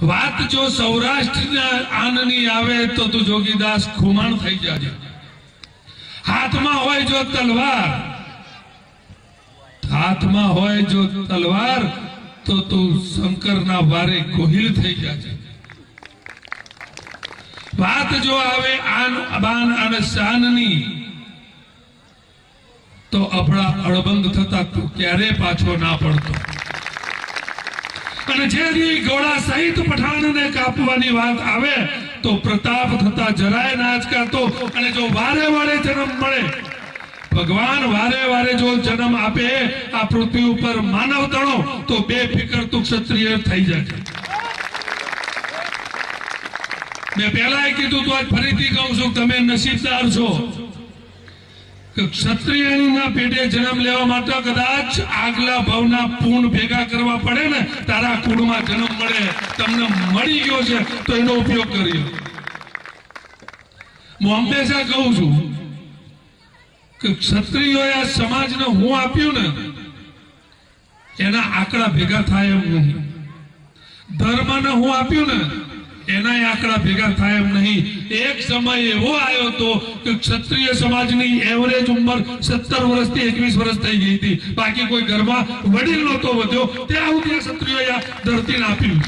વાત જો સૌરાષ્ટ્રના આનની આવે તો તું જોગીદાસ ખુમાણ થઈ જાજે। હાથમાં હોય જો તલવાર, હાથમાં હોય જો તલવાર તો તું શંકરના વારે ગોહિલ થઈ જાજે। વાત જો આવે આન બાન અને શાનની તો અભડા અળબંગ થતા તું ક્યારે પાછો ના પડતો। અને જે દી ઘોડા સહિત પઠાણને કાપવાની વાત આવે તો પ્રતાપ થતા જરાય ના અચકાતો। અને જો વારે વારે જન્મ મળે, ભગવાન વારે વારે જો જન્મ આપે આ પૃથ્વી ઉપર માનવ તણો તો બેફિકર તું ક્ષત્રિય થઈ જાય। મેં પહેલા કીધું તો આજ ફરીથી કહું છું, તમે નસીબદાર છો કે ક્ષત્રિયના પેટે જન્મ લેવા માટે કદાચ આગલા ભાવના પૂર્ણ ભેગા કરવા પડે ને તારા કુળમાં જન્મ મળે। તમને મળી ગયો છે તો એનો ઉપયોગ કર્યો। હું હંમેશા કહું છું કે ક્ષત્રિયોએ આ સમાજને હું આપ્યું ને એના આંકડા ભેગા થાય એમ નહીં। ધર્મને હું આપ્યું ને એના આંકડા ભેગા થાય એમ નહીં। એક સમય એવો આવ્યો તો કે ક્ષત્રિય સમાજની એવરેજ ઉંમર 17 વર્ષથી 21 વર્ષ થઈ ગઈ હતી। બાકી કોઈ ઘરમાં વડીલ નહોતો વધ્યો, ત્યાં સુધી ક્ષત્રિયોએ ધરતીને આપ્યું।